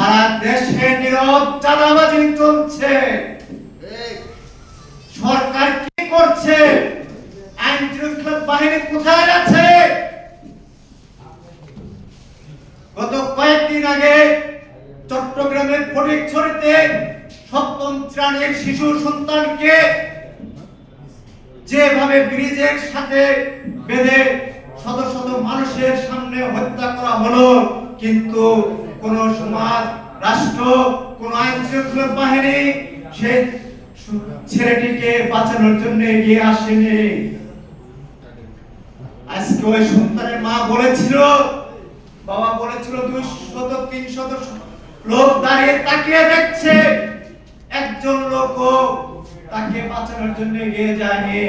সারা দেশে নীরব চাঁদাবাজি চলছে। সরকার কি করছে? আইন শৃঙ্খলা বাহিনী কোথায় আছে? গত কয়েকদিন আগে চট্টগ্রামের ফটিকছড়িতে সপ্তম শ্রেণীর শিশু সন্তানকে যেভাবে ব্রিজের সাথে বেঁধে শত শত মানুষের সামনে হত্যা করা হলো, কিন্তু কোন সমাজ, রাষ্ট্র, কোন আইন শৃঙ্খলা বাহিনী সেই ছেলেটিকে বাঁচানোর জন্য এগিয়ে আসেনি। আজকে ওই সন্তানের মা বলেছিল, বাবা বলেছিল 200-300 লোক দাঁড়িয়ে তাকিয়ে দেখছে, একজন লোক তাকে বাঁচানোর জন্য এগিয়ে যায়নি।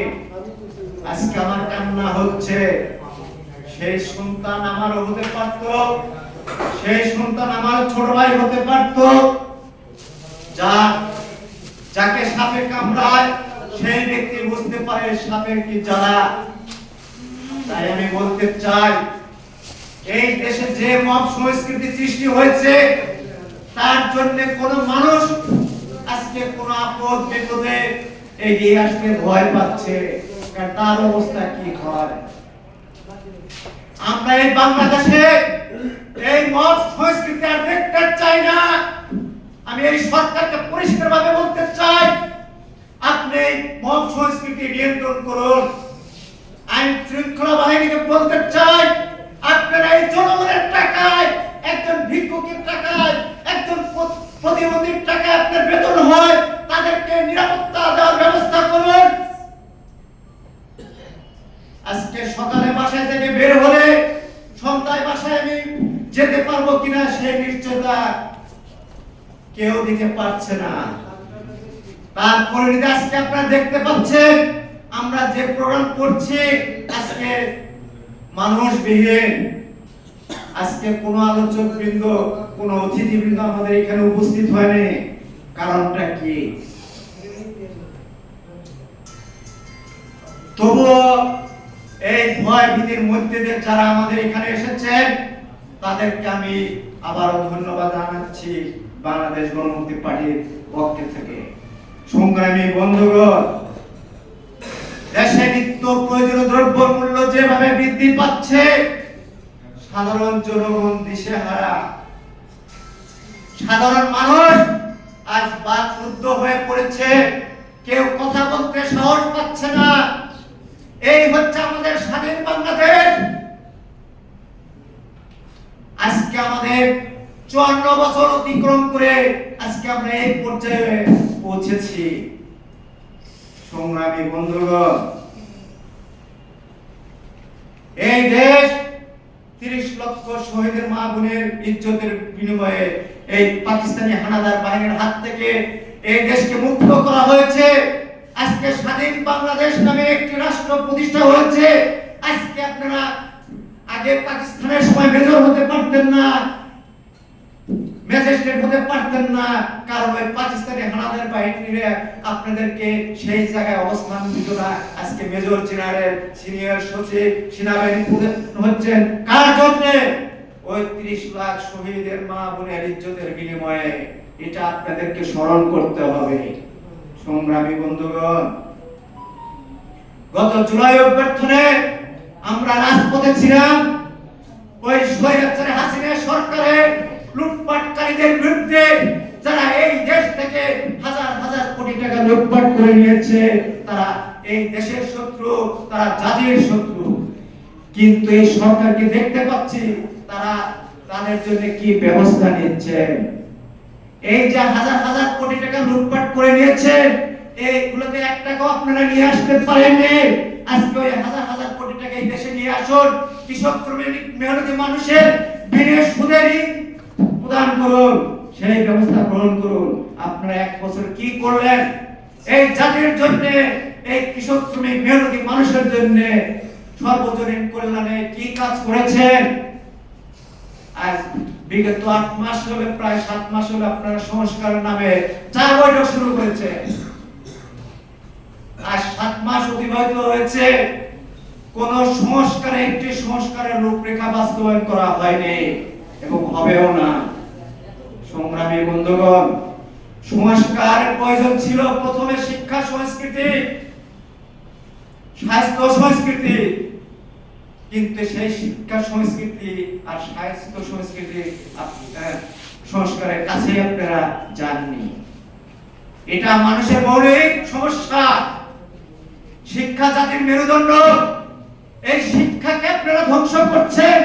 আজকে আমার কান্না হচ্ছে। সেই সন্তান আমারও হতে পারত, সেই সন্তান আমার ছোট ভাই হতে পারত। যাকে সাপে কামড়ায় সেই ব্যক্তি বুঝতে পারে সাপের কি জ্বালা। তাই আমি বলতে চাই, এই দেশে যে মব সংস্কৃতি সৃষ্টি হয়েছে, তার জন্য কোন মানুষ আজকে কোন আপদ বিপদে এগিয়ে আসতে ভয় পাচ্ছে। তার অবস্থা কি হয়? আমরা এই বাংলাদেশে এই মব সংস্কৃতি আর দেখতে চাই না। আমি এই সরকারকে পরিষ্কারভাবে বলতে চাই, আপনি মব সংস্কৃতি নিয়ন্ত্রণ করুন। আইন শৃঙ্খলা বাহিনীকে বলতে চাই, আপনারা এই জনগণের টাকায়, একজন ভিক্ষুকের টাকায়, একজন প্রতিবন্ধীর টাকায় আপনার বেতন হয়, তাদেরকে নিরাপত্তা দেওয়ার ব্যবস্থা করুন। আজকে সকালে বাসায় থেকে বের হলে সন্ধ্যায় বাসায় আমি যেতে পারবো কিনা সেই নিশ্চয়তা কেউ দিতে পারছে না। তারপরে আজকে আপনারা দেখতে পাচ্ছেন আমরা যে প্রোগ্রাম করছি, আজকে মানুষবিহীন। আজকে কোনো আলোচক বৃন্দ, কোনো অতিথিবৃন্দ আমাদের এখানে উপস্থিত হয়নি। কারণটা কি? তবুও এই ভয় ভীতির মধ্যে দিয়ে যারা আমাদের এখানে এসেছেন, তাদেরকে আমি আবারও ধন্যবাদ জানাচ্ছি বাংলাদেশ গণমুক্তি পার্টির পক্ষ থেকে। সংগ্রামী বন্ধুগণ, দেশে নিত্য প্রয়োজনীয় দ্রব্যের মূল্য যেভাবে বৃদ্ধি পাচ্ছে, সাধারণ জনগণ দিশেহারা। সাধারণ মানুষ আজ বাকরুদ্ধ হয়ে পড়েছে, কেউ কথা বলতে সাহস পাচ্ছে না। এই হচ্ছে আমাদের স্বাধীন বাংলাদেশ। আজকে আমাদের 54 বছর অতিক্রম করে আজকে আমরা এই পর্যায়ে পৌঁছেছি। সংগ্রামী বন্ধুগণ, এই দেশ 30 লক্ষ শহীদের মা বোনের ইজ্জতের বিনিময়ে এই পাকিস্তানি হানাদার বাহিনীর হাত থেকে এই দেশকে মুক্ত করা হয়েছে। আজকে স্বাধীন বাংলাদেশ নামে একটি রাষ্ট্র প্রতিষ্ঠা হয়েছে। আজকে আপনারা আগে পাকিস্তানের সময় মেজর হতে পারতেন না, ম্যাজিস্ট্রেট হতে পারতেন না, কারণ ওই পাকিস্তানি হানাদার বাহিনীরা আপনাদেরকে সেই জায়গায় অবস্থান দিত না। আজকে মেজর জেনারেল, সিনিয়র সচিব, সেনাবাহিনী প্রধান হচ্ছেন কার জন্য? ওই 30 লাখ শহীদের মা বোনের ইজ্জতের বিনিময়ে। এটা আপনাদেরকে স্মরণ করতে হবে। সংগ্রামী বন্ধুগণ, গত জুলাই অভ্যর্থনে আমরা রাজপথে ছিলাম। ওই স্বৈরাচারী হাসিনা সরকারের লুটপাটকারীদের বিরুদ্ধে, যারা এই দেশ থেকে হাজার হাজার কোটি টাকা লুটপাট করে নিয়েছে, তারা এই দেশের শত্রু, তারা জাতির শত্রু। কিন্তু এই সরকারকে দেখতে পাচ্ছি তারা তাদের জন্য কি ব্যবস্থা নিচ্ছে। এই যে হাজার হাজার কোটি টাকা লুটপাট করে নিয়েছে, এইগুলোতে 1 টাকাও আপনারা নিয়ে আসতে পারেননি। আজকে ওই হাজার হাজার কোটি টাকা এই দেশে নিয়ে আসুন, কৃষক শ্রমিক মেহনতি মানুষের বিনা সুদে ঋণ প্রদান করুন, সেই ব্যবস্থা গ্রহণ করুন। আপনারা 1 বছর কি করলেন এই জাতির জন্য, এই কৃষক শ্রমিক মেহনতি মানুষের জন্য? সর্বজনীন কল্যাণে কি কাজ করেছেন? আজ বিগত 8 মাস হলে, প্রায় 7 মাস হলে আপনারা সংস্কারের নামে 4 বৈঠক শুরু করেছে। আজ 7 মাস অতিবাহিত হয়েছে, কোন সংস্কারে একটি সংস্কারের রূপরেখা বাস্তবায়ন করা হয়নি এবং হবেও না। সংগ্রামী বন্ধুগণ, সংস্কারের প্রয়োজন ছিল প্রথমে শিক্ষা সংস্কৃতি, স্বাস্থ্য সংস্কৃতি, কিন্তু সেই শিক্ষা সংস্কৃতি আর স্বাস্থ্য সংস্কৃতি সংস্কারের কাছে আপনারা যাননি। এটা মানুষের মৌলিক সমস্যা। শিক্ষা জাতির মেরুদণ্ড। এই শিক্ষাকে আপনারা ধ্বংস করছেন।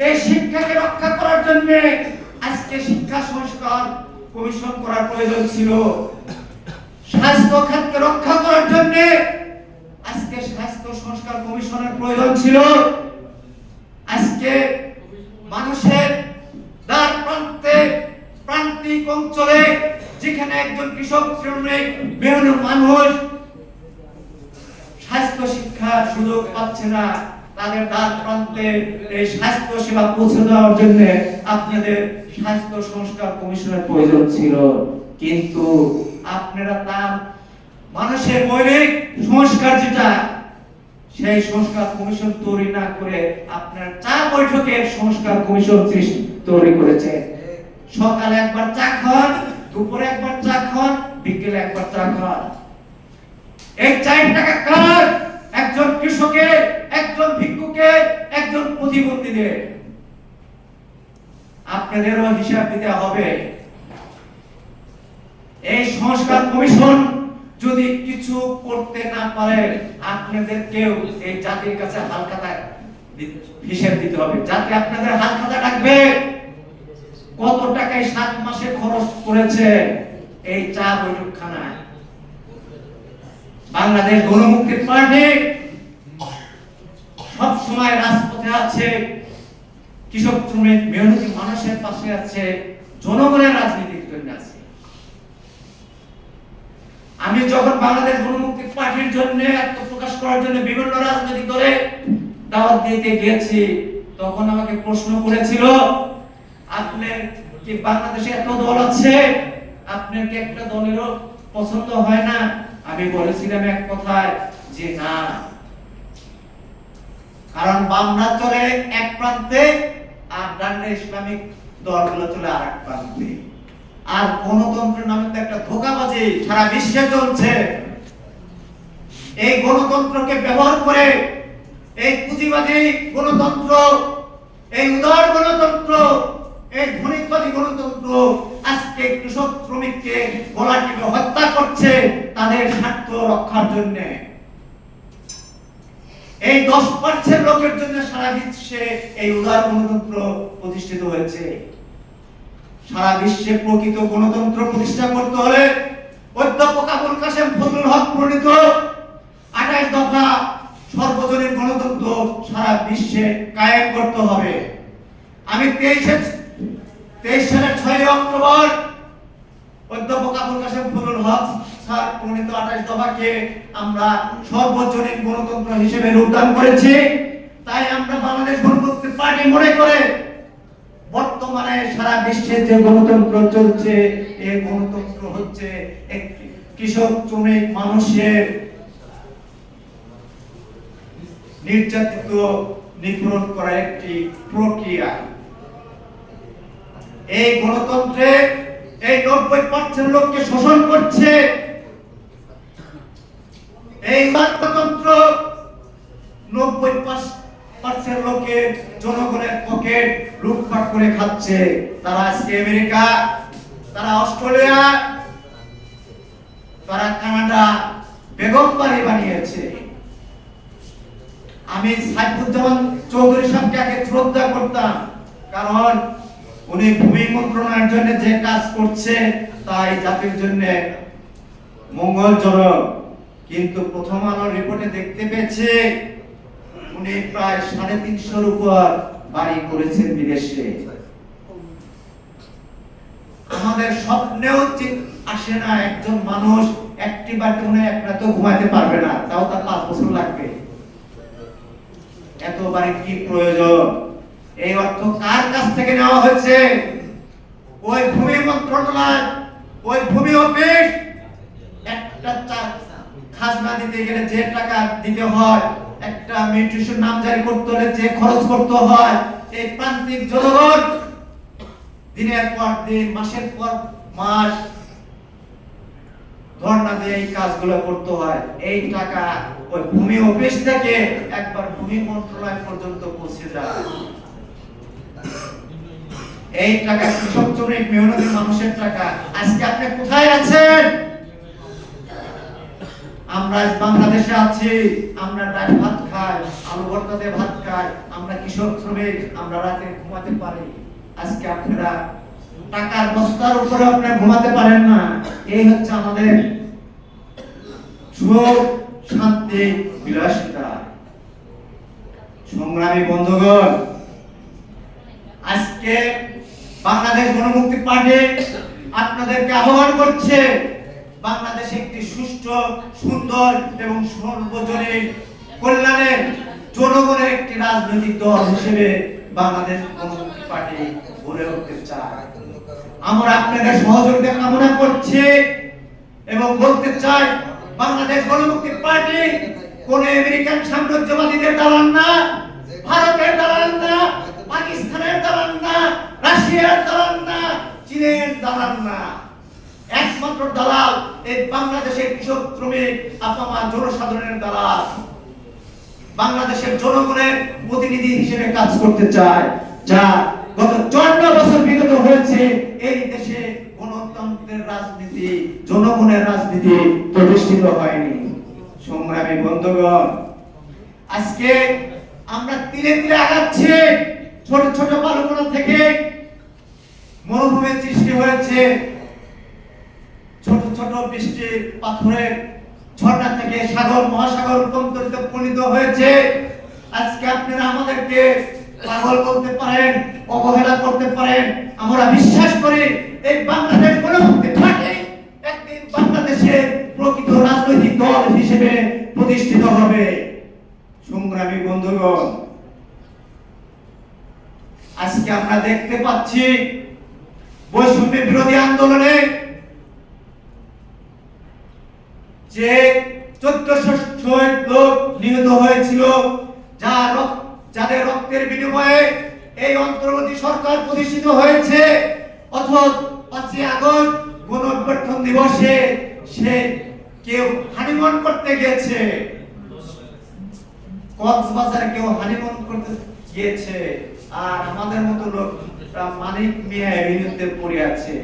এই শিক্ষাকে রক্ষা করার জন্য আজকে শিক্ষা সংস্কার কমিশন করার প্রয়োজন ছিল। স্বাস্থ্য খাতকে রক্ষা করার জন্য আজকে স্বাস্থ্য সংস্কার কমিশনের প্রয়োজন ছিল। আজকে মানুষের দ্বার প্রান্তে, প্রান্তিক অঞ্চলে, যেখানে একজন কৃষক শ্রমিক মেহনত মানুষ স্বাস্থ্য শিক্ষার সুযোগ পাচ্ছে না, তাদের দ্বার প্রান্তে এই স্বাস্থ্য সেবা পৌঁছে দেওয়ার জন্য আপনাদের স্বাস্থ্য সংস্কার কমিশনের প্রয়োজন ছিল। কিন্তু আপনারা তা মানুষের মৌলিক সংস্কার যেটা, সেই সংস্কার কমিশন তৈরি না করে আপনার চা বৈঠকের সংস্কার কমিশন তৈরি করেছে। সকালে একবার চা খান, দুপুরে একবার চা খান, বিকেলে একবার চা খান। এই 4 টাকা কার? একজন কৃষকের, একজন ভিক্ষুকের, একজন প্রতিবন্ধীদের। আপনাদেরও হিসাব দিতে হবে। এই সংস্কার কমিশন যদি কিছু করতে না পারে, আপনাদেরকেও এই জাতির কাছে হালখাতা হিসাব দিতে হবে। যাতে আপনাদের হালখাতা রাখবে কত টাকায় 7 মাসে খরচ করেছে এই চা বৈঠকখানায়। বাংলাদেশ গণমুক্তি পার্টি সব সময় রাজপথে আছে, কৃষক শ্রমিক মেহনতি মানুষের পাশে আছে, জনগণের রাজনীতির জন্য আছে। আমি যখন বাংলাদেশ গণমুক্তি পার্টির জন্য আত্মপ্রকাশ করার জন্য বিভিন্ন রাজনৈতিক দলে দাওয়াত দিতে গিয়েছি, তখন আমাকে প্রশ্ন করেছিল, আপনার কি বাংলাদেশে এত দল আছে, আপনার কি একটা দলেরও পছন্দ হয় না? আমি বলেছিলাম এক কথায় যে না, কারণ বামরা চলে এক প্রান্তে আর ডান্ডা ইসলামিক দলগুলো চলে আরেক প্রান্তে। আর গণতন্ত্রের নামে তো একটা ধোঁকাবাজি সারা বিশ্বে চলছে। এই গণতন্ত্রকে ব্যবহার করে এই পুঁজিবাদী গণতন্ত্র, এই উদার গণতন্ত্র, এই ধনিকবাদী গণতন্ত্র আজকে কৃষক শ্রমিককে গলা টিপে হত্যা করছে তাদের স্বার্থ রক্ষার জন্য। এই 10% লোকের জন্য সারা বিশ্বে এই উদার গণতন্ত্র প্রতিষ্ঠিত হয়েছে। সারা বিশ্বে প্রকৃত গণতন্ত্র প্রতিষ্ঠা করতে হলে অধ্যাপক আবুল কাসেম ফজলুল হক প্রণীত 28 দফা সর্বজনীন গণতন্ত্র সারা বিশ্বে কায়েম করতে হবে। আমি 23 সালের 6 অক্টোবর অধ্যাপক আবুল কাসেম ফজলুল হক স্যার প্রণীত 28 দফাকে আমরা সর্বজনীন গণতন্ত্র হিসেবে রূপদান করেছি। তাই আমরা বাংলাদেশ গণমুক্তি পার্টি মনে করে বর্তমানে সারা বিশ্বে যে গণতন্ত্র চলছে, এই গণতন্ত্র হচ্ছে একটি কৃষক শ্রমিক মানুষের নির্যাতিত নিপীড়ন করার একটি প্রক্রিয়া। এই গণতন্ত্রে এই 90% লোককে শোষণ করছে। এই গণতন্ত্র 90% লোকের জনগণের পকেট লুটপাট করে খাচ্ছে। তারা আজকে আমেরিকা, তারা অস্ট্রেলিয়া, তারা কানাডা বেগম বাড়ি বানিয়েছে। আমি সাইফুজ্জামান চৌধুরী সাহেবকে আগে শ্রদ্ধা করতাম, কারণ উনি ভূমি মন্ত্রণালয়ের জন্য যে কাজ করছে তাই জাতির জন্য মঙ্গলজনক। কিন্তু প্রথম আলোর রিপোর্টে দেখতে পেয়েছে উনি প্রায় 350-এর উপর বাড়ি করেছেন বিদেশে। আমাদের স্বপ্নেও আসে না একজন মানুষ একটি বাড়িতে উনি এক রাতে ঘুমাতে পারবে না, তাও তার 5 বছর লাগবে। এত বাড়ি কি প্রয়োজন? এই অর্থ কার কাছ থেকে নেওয়া হয়েছে? ওই ভূমি মন্ত্রণালয়, ওই ভূমি অফিস একটা খাজনা দিতে গেলে যে টাকা দিতে হয়, একটা মিউটেশন নাম জারি করতে হলে যে খরচ করতে হয়, এই প্রান্তিক জনগণ দিনের পর দিন, মাসের পর মাস ধর্ণা দিয়ে এই কাজগুলো করতে হয়। এই টাকা ওই ভূমি অফিস থেকে একবার ভূমি মন্ত্রণালয় পর্যন্ত পৌঁছে যায়। এই টাকা কৃষক শ্রমিক মেহনতি মানুষের টাকা। আজকে আপনি কোথায় আছেন? আমরা বাংলাদেশে আছি, আমরা ডাল ভাত খাই, আলু ভর্তা দিয়ে ভাত খাই, আমরা কৃষক শ্রমিক, আমরা রাতে ঘুমাতে পারি। আজকে আপনারা টাকার বস্তার উপরে আপনারা ঘুমাতে পারেন না। এই হচ্ছে আমাদের সুখ, শান্তি, বিলাসিতা। সংগ্রামী বন্ধুগণ, আজকে বাংলাদেশ গণমুক্তি পার্টি আপনাদেরকে আহ্বান করছে বাংলাদেশে একটি সুষ্ঠু, সুন্দর এবং সর্বজনীন কল্যাণের জনগণের একটি রাজনৈতিক দল হিসেবে বাংলাদেশ গণমুক্তি পার্টি গড়ে উঠতে চায়। আমরা আপনাদের সহযোগিতা কামনা করছি এবং বলতে চাই, বাংলাদেশ গণমুক্তি পার্টি কোন আমেরিকান সাম্রাজ্যবাদীদের দালাল না, ভারতের দালাল না, পাকিস্তানের দালাল না, রাশিয়ার দালাল না, চীনের দালাল না। একমাত্র দালাল এই বাংলাদেশের কৃষক শ্রমিক আপামা জনসাধারণের দালাল। বাংলাদেশের জনগণের প্রতিনিধি হিসেবে কাজ করতে চায়, যা গত 54 বছর বিগত হয়েছে এই দেশে গণতন্ত্রের রাজনীতি, জনগণের রাজনীতি প্রতিষ্ঠিত হয়নি। সংগ্রামী বন্ধুগণ, আজকে আমরা তিলে তিলে আগাচ্ছি। ছোট ছোট বালুকণা থেকে মরুভূমির সৃষ্টি হয়েছে, ছোট ছোট বৃষ্টির পাথরের ঝর্ণা থেকে সাগর, মহাসাগর রূপান্তরিত পরিণত হয়েছে। আজকে আপনারা আমাদেরকে পাগল বলতে পারেন, অবহেলা করতে পারেন, আমরা বিশ্বাস করি এই বাংলাদেশ গণমুক্তি পার্টি একদিন বাংলাদেশের প্রকৃত রাজনৈতিক দল হিসেবে প্রতিষ্ঠিত হবে। সংগ্রামী বন্ধুগণ, আজকে আমরা দেখতে পাচ্ছি বৈষম্য বিরোধী আন্দোলনে যে 1400 লোক নিহত হয়েছিল, যাদের রক্তের বিনিময়ে এই অন্তর্বর্তী সরকার প্রতিষ্ঠিত হয়েছে। অথচ 5 আগস্ট গণঅভ্যুত্থান দিবসে সে কেউ হানিমুন করতে গিয়েছে, কক্সবাজারে কেউ হানিমুন করতে গিয়েছে, আর আমাদের মতো লোকরা মানিক মিয়া বিরুদ্ধে পড়ে আছে।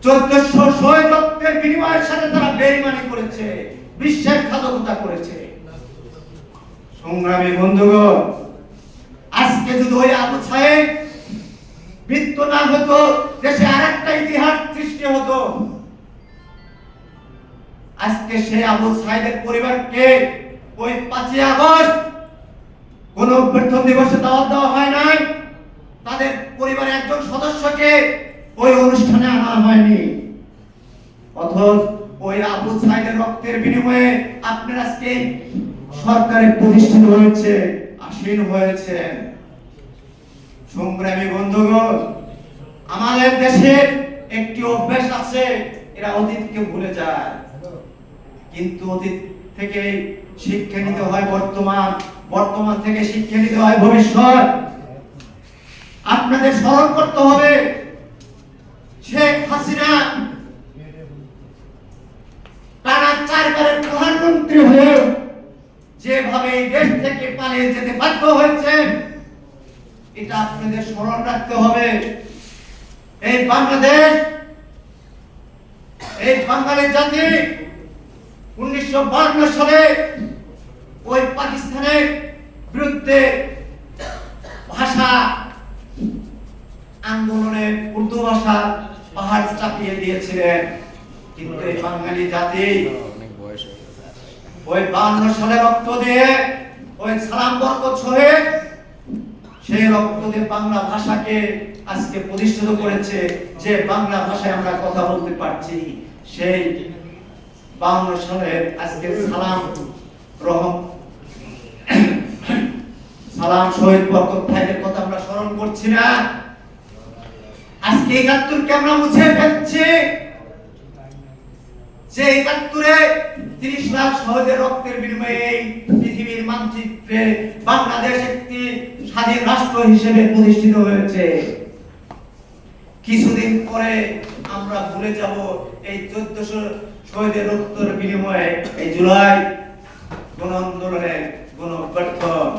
1400 রক্তের বিনিময়ের সাথে তারা বেঈমানি করেছে, বিশ্বাসঘাতকতা করেছে। সংগ্রামী বন্ধুগণ, আজকে যদি ওই আবু সাহেব মৃত্যু না হতো, দেশে আরেকটা ইতিহাস সৃষ্টি হতো। আজকে সেই আবু সাহেবের পরিবারকে ওই 5 আগস্ট গণঅভ্যুত্থান দিবসে দাওয়াত দেওয়া হয় নাই, তাদের পরিবারের একজন সদস্যকে ওই অনুষ্ঠানে আনা হয়নি। অথচ ওই আবু সাইদের রক্তের বিনিময়ে আপনারা আজকে সরকারে প্রতিষ্ঠিত হয়েছে, আসীন হয়েছেন। সংগ্রামী বন্ধুগণ, আমাদের দেশের একটি অভ্যাস আছে, এরা অতীতকে ভুলে যায়, কিন্তু অতীত থেকে শিক্ষা নিতে হয় বর্তমান, বর্তমান থেকে শিক্ষা নিতে হয় ভবিষ্যৎ। আপনাদের স্মরণ করতে হবে, শেখ হাসিনা টানা 4 বারের প্রধানমন্ত্রী হয়ে যেভাবে এই দেশ থেকে পালিয়ে যেতে বাধ্য হয়েছে, এটা আপনাদের স্মরণ রাখতে হবে। এই বাংলাদেশ, এই বাঙালি জাতি 1952 সালে ওই পাকিস্তানের বিরুদ্ধে ভাষা আন্দোলনে উর্দু ভাষা পাহাড় চাপিয়ে দিয়েছিলেন, কিন্তু এই বাঙালি জাতি ওই 52 সালে রক্ত দিয়ে, ওই সালাম বরকত শহীদ, সেই রক্ত দিয়ে বাংলা ভাষাকে আজকে প্রতিষ্ঠিত করেছে। যে বাংলা ভাষায় আমরা কথা বলতে পারছি, সেই 52 সালে আজকে সালাম শহীদ বরকত ভাইদের কথা আমরা স্মরণ করছি না। আজকে 71কে আমরা মুছে ফেলছি, যে 71-এ 30 লাখ শহীদের রক্তের বিনিময়ে এই পৃথিবীর মানচিত্রে বাংলাদেশ একটি স্বাধীন রাষ্ট্র হিসেবে প্রতিষ্ঠিত হয়েছে। কিছুদিন পরে আমরা ভুলে যাব এই 1400 শহীদের রক্তের বিনিময়ে এই জুলাই গণ আন্দোলনের গণ অভ্যর্থন।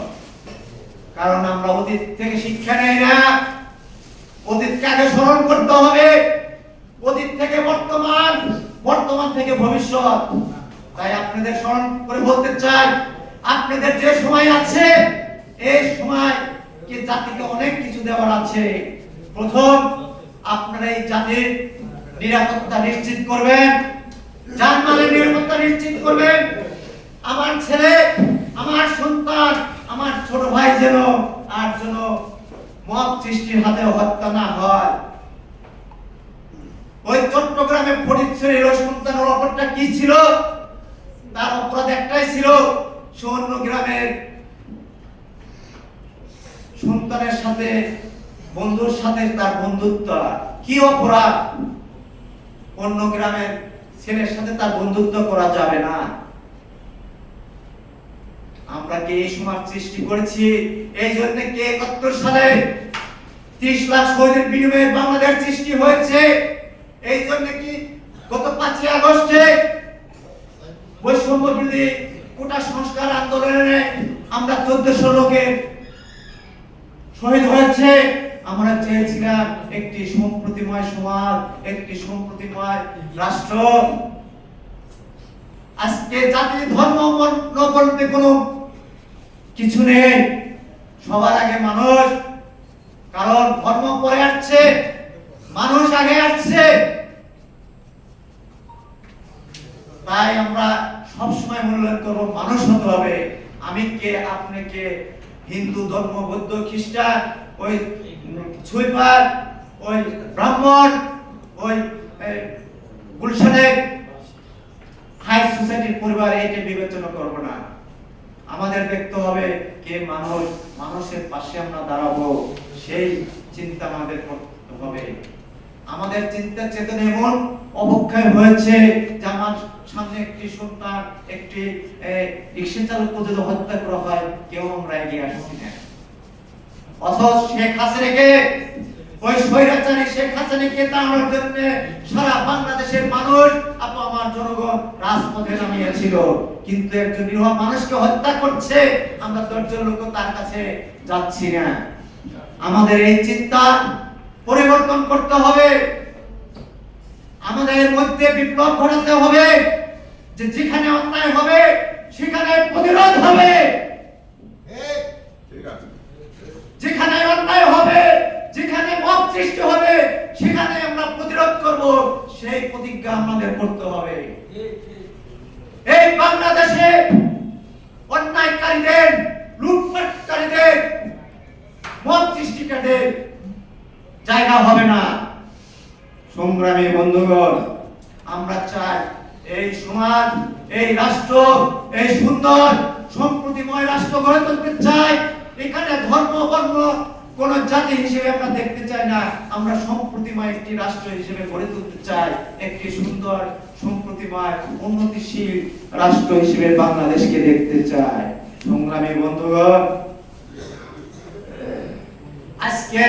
কারণ আমরা অতীত থেকে শিক্ষা নেই না, অতীতকে আগে স্মরণ করতে হবে, অতীত থেকে বর্তমান, বর্তমান থেকে ভবিষ্যৎ। তাই আপনাদের স্মরণ করে বলতে চাই, আপনাদের যে সময় আছে এই সময় কি জাতিকে অনেক কিছু দেওয়ার আছে। প্রথম, আপনারা এই জাতির নিরাপত্তা নিশ্চিত করবেন, জানমালের নিরাপত্তা নিশ্চিত করবেন। আমার ছেলে, আমার সন্তান, আমার ছোট ভাই যেন আর যেন মব সৃষ্টির হাতে হত্যা না হয়। ওই চট্টগ্রামে ফরিদপুরের সন্তানের অপরাধটা কি ছিল? তার অপরাধ একটাই ছিল, অন্য গ্রামের সন্তানের সাথে, বন্ধুর সাথে তার বন্ধুত্ব। কি অপরাধ? অন্য গ্রামের ছেলের সাথে তার বন্ধুত্ব করা যাবে না। আমরা কি এই সমাজ সৃষ্টি করেছি? এই জন্য কি 71 সালে 30 লাখ শহীদের বিনিময়ে বাংলাদেশ সৃষ্টি হয়েছে? এই জন্য কি গত 5ই আগস্টে বৈষম্য বিরোধী কোটা সংস্কার আন্দোলনে আমরা 1400 লোকের শহীদ হয়েছে? আমরা চেয়েছিলাম একটি সম্প্রীতিময় সমাজ, একটি সম্প্রীতিময় রাষ্ট্র। আজকে জাতি ধর্ম বলতে কোনো কিছু নেই, সবার আগে মানুষ। কারণ ধর্ম পরে আসছে, মানুষ আগে আসছে। তাই আমরা সবসময় মূল্যায়ন করবো মানুষ হতে হবে। আমি কে, আপনি কে, হিন্দু ধর্ম, বৌদ্ধ, খ্রিস্টান, ওই সুইপার, ওই ব্রাহ্মণ, ওই গুলশানের হাই সোসাইটির পরিবার, এটা বিবেচনা করব না। আমাদের দেখতে হবে কে মানুষ, মানুষের পাশে আমরা দাঁড়াবো, সেই চিন্তা আমাদের করতে হবে। আমাদের চিন্তা চেতনা এমন অবক্ষয় হয়েছে যে আমার সামনে একটি সন্তান, একটি রিক্সা চালককে যদি হত্যা করা হয়, কেউ আমরা এগিয়ে আসছি না। অথচ শেখ হাসিনাকে, ওই স্বৈরাচারী শেখ হাসিনাকে তাড়ানোর জন্য সারা বাংলাদেশের মানুষ, আমার জনগণ রাজপথে নামিয়েছিল। কিন্তু একজন নিরীহ মানুষকে হত্যা করছে, আমরা 10 জন লোক তার কাছে যাচ্ছি না। আমাদের এই চিন্তা পরিবর্তন করতে হবে, আমাদের মধ্যে বিপ্লব ঘটাতে হবে, যে যেখানে অন্যায় হবে সেখানে প্রতিরোধ হবে, যেখানে অন্যায় হবে, যেখানে মব সৃষ্টি হবে সেখানে আমরা প্রতিরোধ করব, সেই প্রতিজ্ঞা আমাদের করতে হবে। এই বাংলাদেশে অন্যায়কারীদের, লুটপাটকারীদের, মব সৃষ্টিকারীদের জায়গা হবে না। সংগ্রামী বন্ধুগণ, আমরা চাই এই সমাজ, এই রাষ্ট্র, এই সুন্দর সম্প্রীতিময় রাষ্ট্র গড়ে তুলতে চাই। এখানে ধর্ম বর্ণ কোন জাতি হিসেবে আমরা দেখতে চাই না, আমরা সম্প্রীতিময় একটি রাষ্ট্র হিসেবে গড়ে তুলতে চাই, একটি সুন্দর সম্প্রীতিময় উন্নতিশীল রাষ্ট্র হিসেবে বাংলাদেশকে দেখতে চাই। সংগ্রামী বন্ধুগণ, আজকে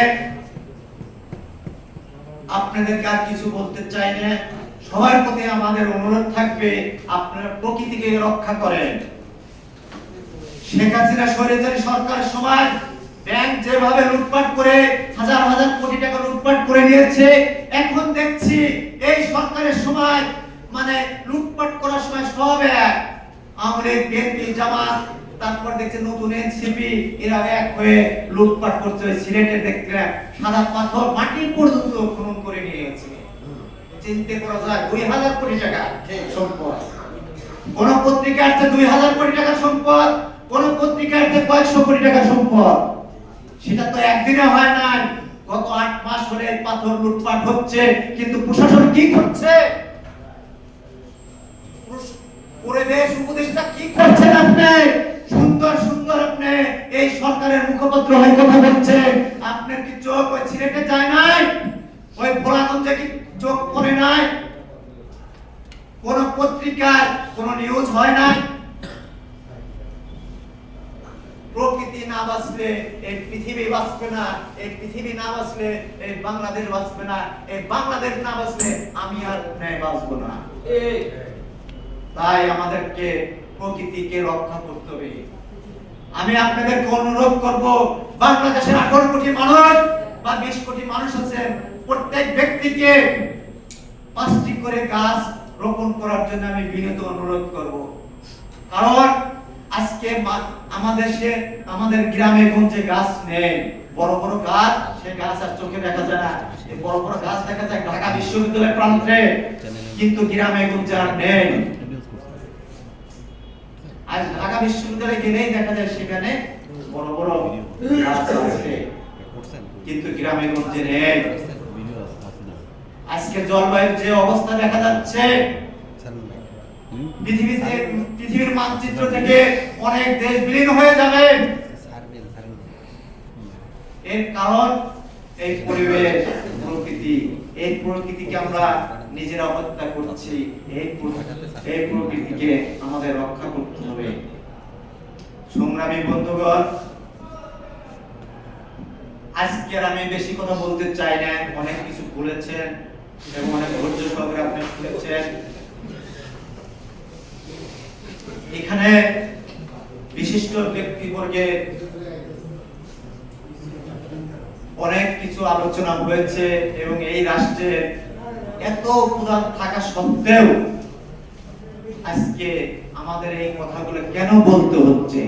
আপনাদেরকে আর কিছু বলতে চাই না। সবার প্রতি আমাদের অনুরোধ থাকবে, আপনারা প্রকৃতিকে রক্ষা করেন। শেখ হাসিনা স্বৈরাচারী সরকারের সময় ব্যাংক যেভাবে লুটপাট করে হাজার হাজার কোটি টাকা লুটপাট করে নিয়েছে, এখন দেখছি এই সরকারের সময় মানে লুটপাট করার সময় সব এক, আওয়ামী লীগ, বিএনপি, জামাত, তারপর দেখছে নতুন এনসিপি, এরা এক হয়ে লুটপাট করছে। সিলেটে দেখলেন সাদা পাথর মাটি পর্যন্ত খনন করে নিয়ে গেছে। চিন্তা করা যায় 2000 কোটি টাকা সম্পদ। কোন পত্রিকা আছে 2000 কোটি টাকা সম্পদ, কোন পত্রিকা আছে কয়েকশো কোটি টাকা সম্পদ। সেটা তো একদিনে হয় না, গত 8 মাস ধরে পাথর লুটপাট হচ্ছে। কিন্তু প্রশাসন কি করছে? পরিবেশ উপদেষ্টা কি করছেন? আপনি সুন্দর সুন্দর আপনি এই সরকারের মুখপাত্র হয়ে কথা বলছেন, আপনার কি চোখ ওই সিলেটে যায় নাই? ওই ভোলাগঞ্জে কি চোখ পড়ে নাই? কোন পত্রিকায় কোন নিউজ হয় নাই? প্রকৃতি না বাঁচলে এই পৃথিবী বাঁচবে না, এই পৃথিবী না বাঁচলে এই বাংলাদেশ বাঁচবে না, এই বাংলাদেশ না বাঁচলে আমি আর বাঁচবো না। তাই আমাদেরকে প্রকৃতিকে রক্ষা করতে হবে। আমি আপনাদেরকে অনুরোধ করব, বাংলাদেশের 18 কোটি মানুষ বা 20 কোটি মানুষ আছেন, প্রত্যেক ব্যক্তিকে 5টি করে গাছ রোপণ করার জন্য আমি বিনীত অনুরোধ করব। কারণ আজকে আমাদের গ্রামে গঞ্জে গাছ নেই, বড় বড় গাছ, সেই গাছ আর চোখে দেখা যায় না। এই বড় বড় গাছ দেখা যায় ঢাকা বিশ্ববিদ্যালয়ের প্রান্তে, কিন্তু গ্রামে গঞ্জে আর নেই। আজ ঢাকা বিশ্ববিদ্যালয়ে গেলেই দেখা যায় সেখানে বড় বড় গাছ আছে, কিন্তু গ্রামে গঞ্জে নেই। আজকে জলবায়ুর যে অবস্থা দেখা যাচ্ছে, পৃথিবীর মানচিত্র থেকে অনেক দেশ বিলীন হয়ে যাবে। এর কারণ এই পরিবেশ, প্রকৃতি। এই প্রকৃতিকে আমরা নিজেরা হত্যা করছি। এই প্রকৃতিকে আমাদের রক্ষা করতে হবে। সংগ্রামী বন্ধুগণ, আজকে আমি বেশি কথা বলতে চাই না, অনেক কিছু বলেছেন এবং অনেক ধৈর্য সহকারে আপনি শুনেছেন। এখানে বিশিষ্ট ব্যক্তিবর্গে অনেক কিছু আলোচনা হয়েছে এবং এই রাষ্ট্রে এত প্রধান থাকা সত্ত্বেও আজকে আমাদের এই কথাগুলো কেন বলতে হচ্ছে?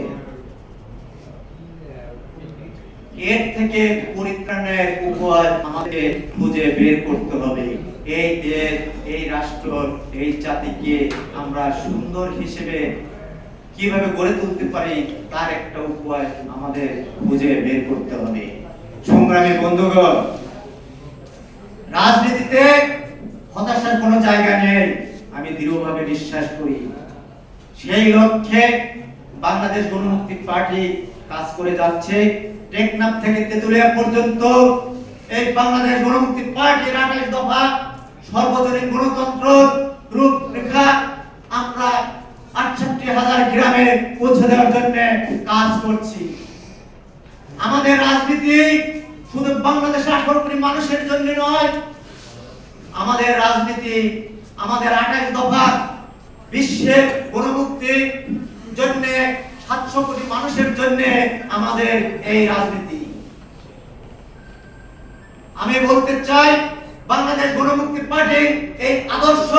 এর থেকে পরিত্রাণের উপায় আমাদের খুঁজে বের করতে হবে। এই দেশ, এই রাষ্ট্র, এই জাতিকে আমরা সুন্দর হিসেবে কিভাবে গড়ে তুলতে পারি তার একটা উপায় আমাদের খুঁজে বের করতে হবে। সংগ্রামী বন্ধুগণ, রাজনীতিতে হতাশার কোনো জায়গা নেই, আমি দৃঢ়ভাবে বিশ্বাস করি। সেই লক্ষ্যে বাংলাদেশ গণমুক্তি পার্টি কাজ করে যাচ্ছে। টেকনাফ থেকে তেতুলিয়া পর্যন্ত এই বাংলাদেশ গণমুক্তি পার্টির 28 দফা সর্বজনীন গণতন্ত্র রূপরেখা আমরা 68,000 গ্রামে পৌঁছে দেওয়ার জন্য কাজ করছি। আমাদের রাজনীতি শুধু বাংলাদেশের 18 কোটি মানুষের জন্য নয়, আমাদের রাজনীতি আমাদের 28 দফা বিশ্বের গণমুক্তির জন্য 700 কোটি মানুষের জন্য আমাদের এই রাজনীতি। আমি বলতে চাই, বাংলাদেশ গণমুক্তি পার্টির এই আদর্শ,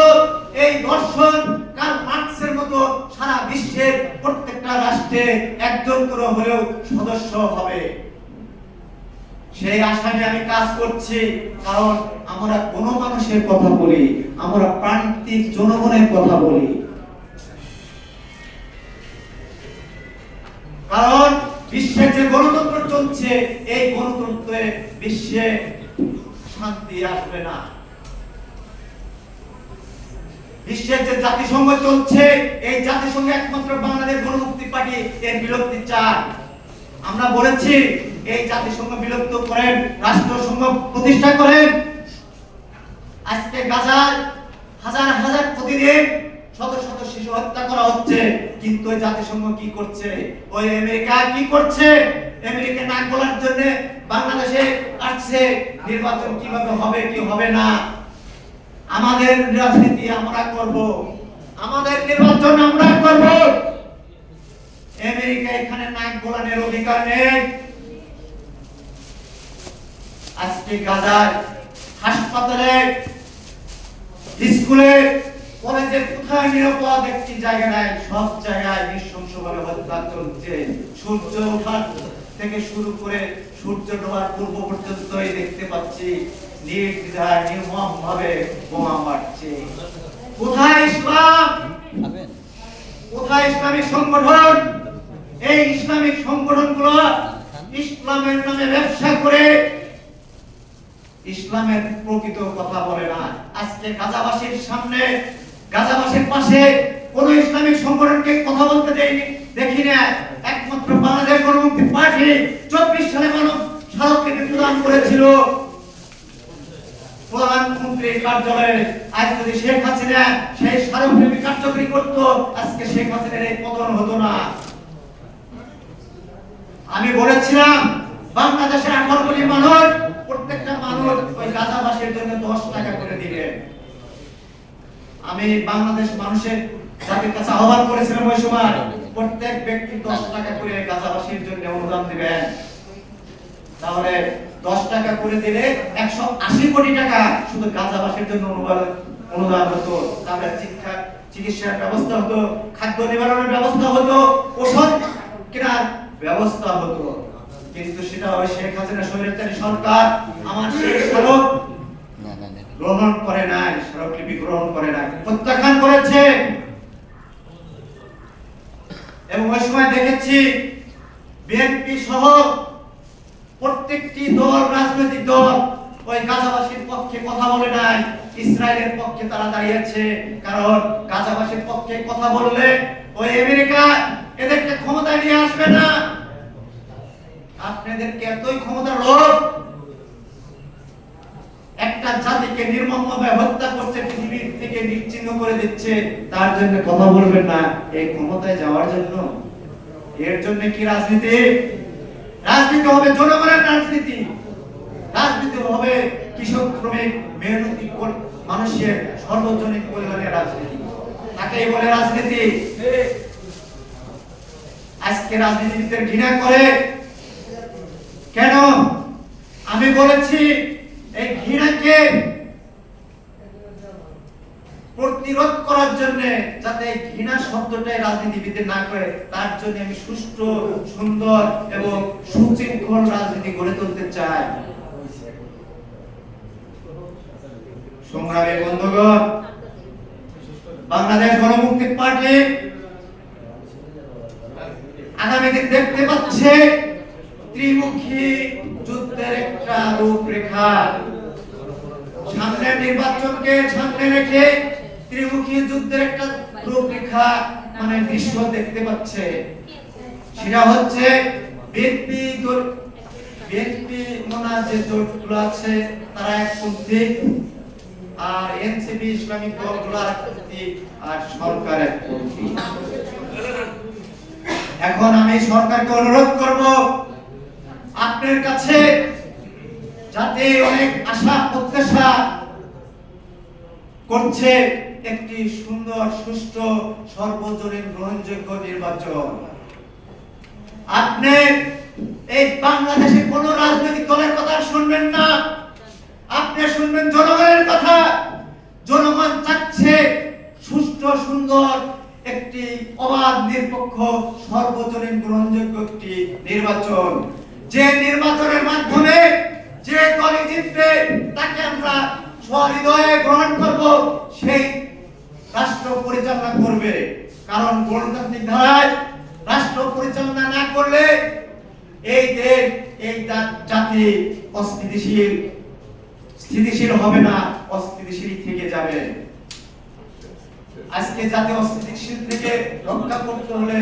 এই দর্শন কার্ল মার্কসের মতো সারা বিশ্বের প্রত্যেকটা রাষ্ট্রে একজন করে হলেও সদস্য হবে, সেই আশা নিয়ে আমি কাজ করছি। কারণ আমরা গণমানুষের কথা বলি, আমরা প্রান্তিক জনগণের কথা বলি। কারণ বিশ্বের যে গণতন্ত্র চলছে, এই গণতন্ত্রে বিশ্বে শান্তি আসবে না। বিশ্বের যে জাতিসংঘ চলছে, এই জাতিসংঘ একমাত্র বাংলাদেশ গণমুক্তি পার্টি এর বিলুপ্তি চায়। আমরা বলেছি এই জাতিসংঘ বিলুপ্ত করেন, রাষ্ট্রসংঘ প্রতিষ্ঠা করেন। আজকে গাজায় হাজার হাজার প্রতিদিন শত শত শিশু হত্যা করা হচ্ছে, কিন্তু ওই জাতিসংঘ কি করছে? ওই আমেরিকা কি করছে? আমেরিকা নাক গলার জন্য বাংলাদেশে আসছে নির্বাচন কিভাবে হবে কি হবে না। আমাদের রাজনীতি আমরা করব, আমাদের নির্বাচন আমরা করব। আমেরিকা এখানে নাক গলানোর অধিকার নেই। আজকে গাজায় হাসপাতালে, স্কুলে, কলেজে কোথায় নিরাপদ একটি জায়গা নাই, সব জায়গায় নৃশংসভাবে হত্যা চলছে। সূর্য ওঠার থেকে শুরু করে সূর্য ডোবার পূর্ব পর্যন্তই দেখতে পাচ্ছি নির্দ্বিধায় নির্মমভাবে বোমা মারছে। কোথায় ইসলাম? কোথায় ইসলামিক সংগঠন? এই ইসলামিক সংগঠনগুলো ইসলামের নামে ব্যবসা করে ইসলামের প্রকৃত কথা বলে না। আজকে গাজাবাসীর সামনে, গাজাবাসীর পাশে কোন ইসলামিক সংগঠনকে কথা বলতে দেখি না। একমাত্র বাংলাদেশ গণমুক্তি পার্টি 24 সালে মানব স্মারকলিপি প্রদান করেছিল প্রধানমন্ত্রীর কার্যালয়ে। আজ যদি শেখ হাসিনা সেই স্মারকলিপি কার্যকরী করত, আজকে শেখ হাসিনার এই পতন হতো না। আমি বলেছিলাম বাংলাদেশের 18 কোটি মানুষ, প্রত্যেকটা মানুষ ওই গাজাবাসীর জন্য 10 টাকা করে দিবেন। আমি বাংলাদেশ মানুষের জাতির কাছে আহ্বান করেছিলাম ওই সময় প্রত্যেক ব্যক্তি 10 টাকা করে গাজাবাসীর জন্য অনুদান দিবেন। তাহলে 10 টাকা করে দিলে 180 কোটি টাকা শুধু গাজাবাসীর জন্য অনুদান হতো। তাহলে শিক্ষা, চিকিৎসার ব্যবস্থা হতো, খাদ্য নিবারণের ব্যবস্থা হতো, ওষুধ কেনার ব্যবস্থা হতো। কিন্তু সেটা ওই শেখ হাসিনা স্বৈরাচারী সরকার আমার সেই স্মারক গ্রহণ করে নাই, স্মারকলিপি গ্রহণ করে নাই, প্রত্যাখ্যান করেছে। এবং ওই সময় দেখেছি বিএনপি সহ প্রত্যেকটি দল, রাজনৈতিক দল ওই গাজাবাসীর পক্ষে কথা বলে নাই, ইসরায়েলের পক্ষে তারা দাঁড়িয়েছে। কারণ গাজাবাসীর পক্ষে কথা বললে ওই আমেরিকা এদেরকে ক্ষমতায় নিয়ে আসবে না। আপনাদেরকে এতই ক্ষমতার লোভ, একটা জাতিকে নির্মমভাবে হত্যা করছে, পৃথিবী থেকে নিশ্চিহ্ন করে দিচ্ছে, তার জন্য কথা বলবেন না এই ক্ষমতায় যাওয়ার জন্য? এর জন্য কি রাজনীতি? রাজনীতি হবে জনগণের রাজনীতি, রাজনীতি হবে কৃষক, শ্রমিক, মেহনতি মানুষের সর্বজনীন কল্যাণের রাজনীতি, তাকেই বলে রাজনীতি। আজকে রাজনীতিবিদদের ঘৃণা করে কেন? আমি বলেছি এই ঘৃণাকে প্রতিরোধ করার জন্য, যাতে ঘৃণা শব্দটাই রাজনীতিবিদদের না করে, তার জন্য আমি সুষ্ঠু, সুন্দর এবং সুশৃঙ্খল রাজনীতি গড়ে তুলতে চাই। সংগ্রামী বন্ধুগণ, বাংলাদেশ গণমুক্তি পার্টি আগামী দিন দেখতে পাচ্ছে ত্রিমুখী যুদ্ধের একটা রূপরেখা। সামনের নির্বাচনকে সামনে রেখে ত্রিমুখী যুদ্ধের একটা রূপরেখা মানে দৃশ্য দেখতে পাচ্ছে। সেটা হচ্ছে বিএনপি মোনার যে জোটগুলো আছে তারা একপন্থী, আর এনসিপি ইসলামিক দলগুলো একপন্থী, আর সরকার একপন্থী। এখন আমি সরকারকে অনুরোধ করব আপনার কাছে, যাতে অনেক আশা প্রত্যাশা করছে একটি সুন্দর, সুষ্ঠু, সর্বজনীন গ্রহণযোগ্য নির্বাচন। আপনি এই বাংলাদেশে কোন রাজনৈতিক দলের কথা শুনবেন না, আপনি শুনবেন জনগণের কথা। জনগণ চাচ্ছে সুষ্ঠু, সুন্দর একটি অবাধ, নিরপেক্ষ, সর্বজনীন গ্রহণযোগ্য একটি নির্বাচন। যে নির্বাচনের মাধ্যমে যে দলই জিতবে তাকে আমরা সহৃদয়ে গ্রহণ করব, সেই রাষ্ট্র পরিচালনা করবে। কারণ গণতান্ত্রিক ধারায় রাষ্ট্র পরিচালনা না করলে এই দেশ, এই জাতি স্থিতিশীল হবে না, অস্থিতিশীল থেকে যাবে। আজকে জাতি অস্থিতিশীল থেকে রক্ষা করতে হলে